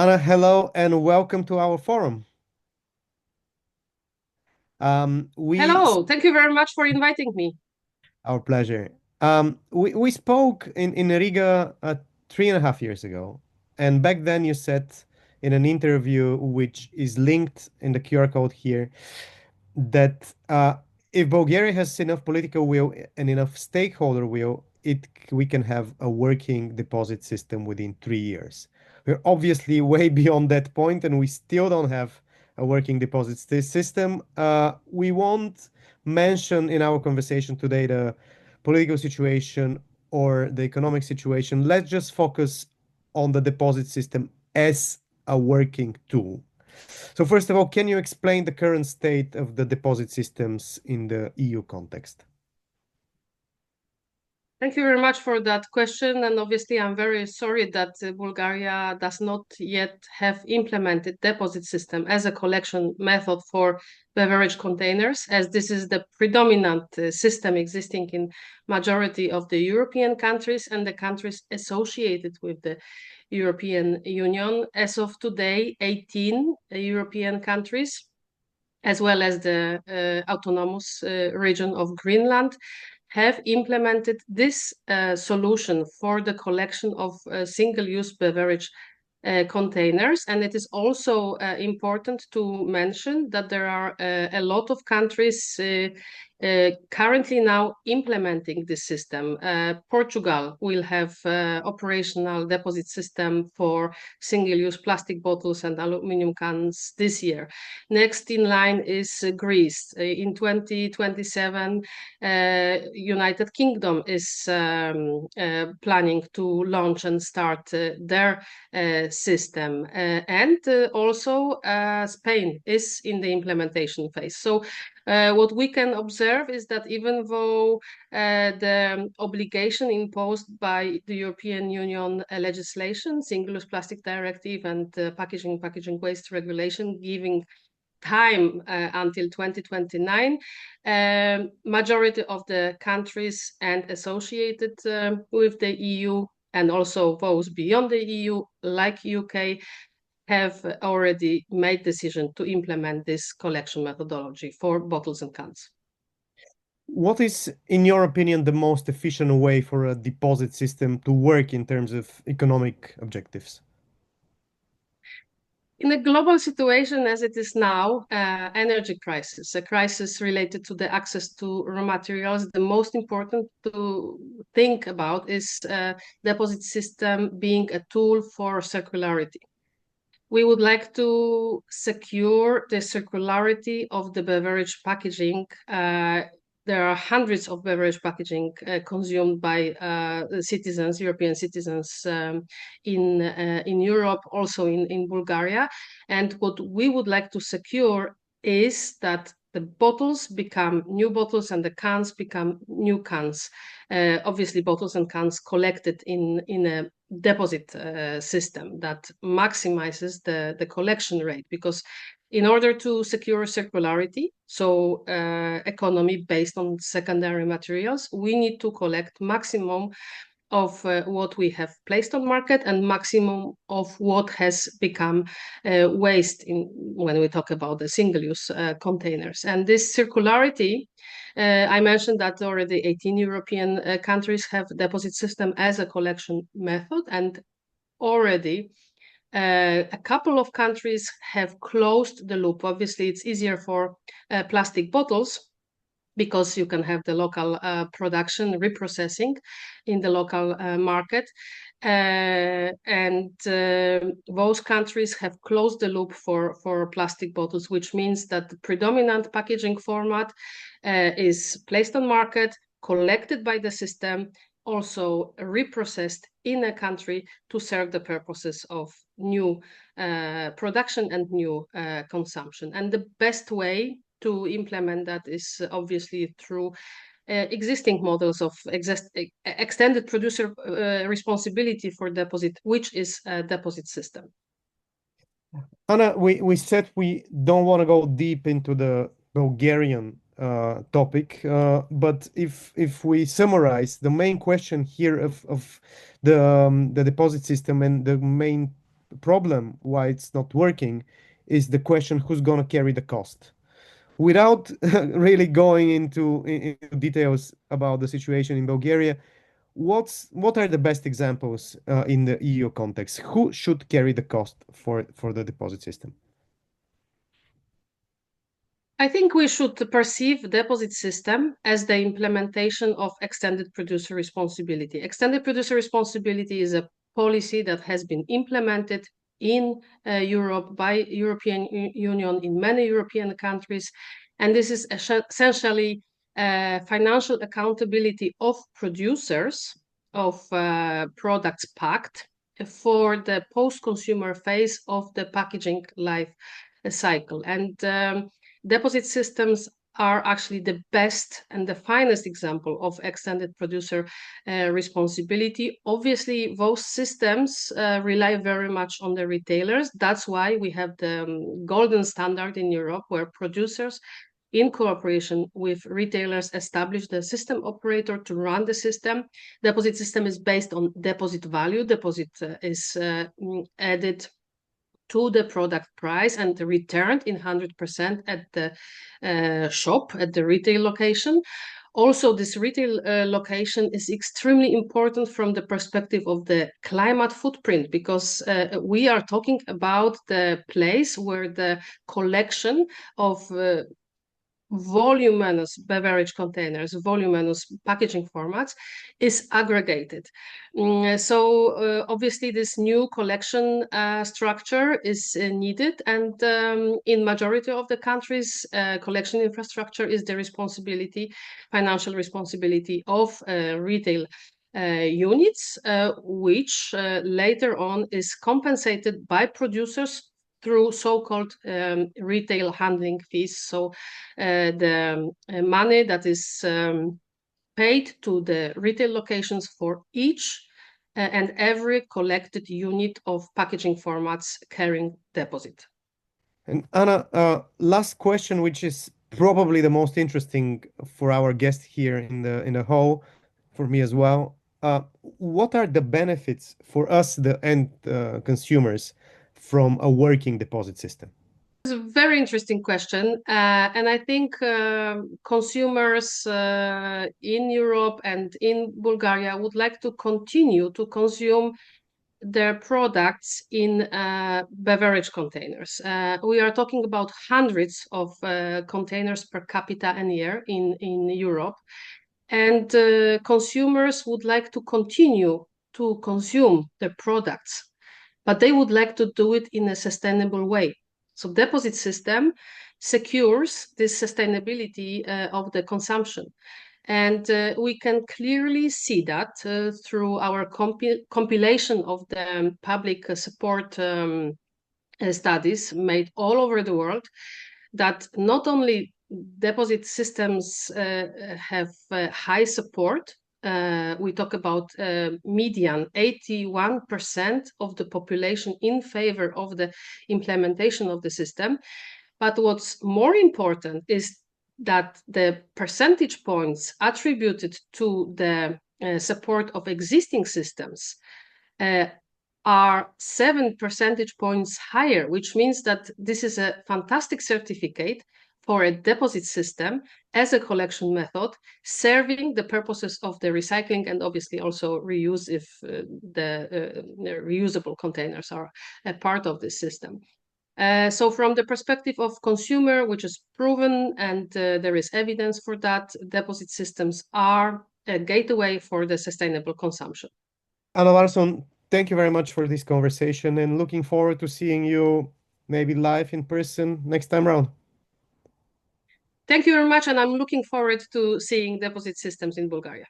Anna, hello and welcome to our forum. Hello, thank you very much for inviting me. Our pleasure. We spoke in Riga 3.5 years ago, and back then you said in an interview, which is linked in the QR code here, that if Bulgaria has enough political will and enough stakeholder will, we can have a working deposit system within 3 years. We're obviously way beyond that point, and we still don't have a working deposit system. We won't mention in our conversation today the political situation or the economic situation. Let's just focus on the deposit system as a working tool. So first of all, can you explain the current state of the deposit systems in the EU context? Thank you very much for that question. And obviously, I'm very sorry that Bulgaria does not yet have implemented deposit system as a collection method for beverage containers, as this is the predominant system existing in majority of the European countries and the countries associated with the European Union. As of today, 18 European countries, as well as the autonomous region of Greenland, have implemented this solution for the collection of single-use beverage containers. And it is also important to mention that there are a lot of countries currently now implementing this system. Portugal will have operational deposit system for single-use plastic bottles and aluminum cans this year. Next in line is Greece. In 2027, United Kingdom is planning to launch and start their system. And also Spain is in the implementation phase. So what we can observe is that even though the obligation imposed by the European Union legislation, Single-Use Plastic Directive and packaging waste regulation, giving time until 2029, majority of the countries and associated with the EU, and also those beyond the EU, like UK, have already made decision to implement this collection methodology for bottles and cans. What is, in your opinion, the most efficient way for a deposit system to work in terms of economic objectives? In a global situation as it is now, energy crisis, a crisis related to the access to raw materials, the most important to think about is deposit system being a tool for circularity. We would like to secure the circularity of the beverage packaging. There are hundreds of beverage packaging consumed by citizens, European citizens, in Europe, also in Bulgaria. And what we would like to secure is that the bottles become new bottles and the cans become new cans. Obviously, bottles and cans collected in a deposit system that maximizes the collection rate, because in order to secure circularity, so economy based on secondary materials, we need to collect maximum of what we have placed on market and maximum of what has become waste when we talk about the single-use containers. And this circularity, I mentioned that already 18 European countries have deposit system as a collection method, and already a couple of countries have closed the loop. Obviously, it's easier for plastic bottles because you can have the local production, reprocessing in the local market. And those countries have closed the loop for plastic bottles, which means that the predominant packaging format is placed on market, collected by the system, also reprocessed in a country to serve the purposes of new production and new consumption. And the best way to implement that is obviously through existing models of extended producer responsibility for deposit, which is a deposit system. Anna, we said we don't want to go deep into the Bulgarian topic, but if we summarize the main question here of the deposit system and the main problem, why it's not working, is the question who's going to carry the cost. Without really going into details about the situation in Bulgaria, what are the best examples in the EU context? Who should carry the cost for the deposit system? I think we should perceive the deposit system as the implementation of extended producer responsibility. Extended producer responsibility is a policy that has been implemented in Europe by European Union in many European countries, and this is essentially financial accountability of producers of products packed for the post-consumer phase of the packaging life cycle. And deposit systems are actually the best and the finest example of extended producer responsibility. Obviously, those systems rely very much on the retailers. That's why we have the golden standard in Europe, where producers, in cooperation with retailers, establish the system operator to run the system. Deposit system is based on deposit value. Deposit is added to the product price and returned in 100% at the shop, at the retail location. Also, this retail location is extremely important from the perspective of the climate footprint, because we are talking about the place where the collection of voluminous beverage containers, voluminous packaging formats is aggregated. So obviously this new collection structure is needed, and in majority of the countries, collection infrastructure is the responsibility, financial responsibility of retail units, which later on is compensated by producers through so-called retail handling fees. So the money that is paid to the retail locations for each and every collected unit of packaging formats carrying deposit. And Anna, last question, which is probably the most interesting for our guest here in the hall, for me as well. What are the benefits for us, the end consumers, from a working deposit system? It's a very interesting question. And I think consumers in Europe and in Bulgaria would like to continue to consume their products in beverage containers. We are talking about hundreds of containers per capita and year in Europe. And consumers would like to continue to consume the products, but they would like to do it in a sustainable way. So deposit system secures this sustainability of the consumption. And we can clearly see that through our compilation of the public support studies made all over the world, that not only deposit systems have high support. We talk about median 81% of the population in favor of the implementation of the system. But what's more important is that the percentage points attributed to the support of existing systems are 7 percentage points higher, which means that this is a fantastic certificate for a deposit system as a collection method, serving the purposes of the recycling and obviously also reuse if the reusable containers are a part of this system. So from the perspective of consumer, which is proven and there is evidence for that, deposit systems are a gateway for the sustainable consumption. Anna Larson, thank you very much for this conversation, and looking forward to seeing you maybe live in person next time around. Thank you very much, and I'm looking forward to seeing deposit systems in Bulgaria.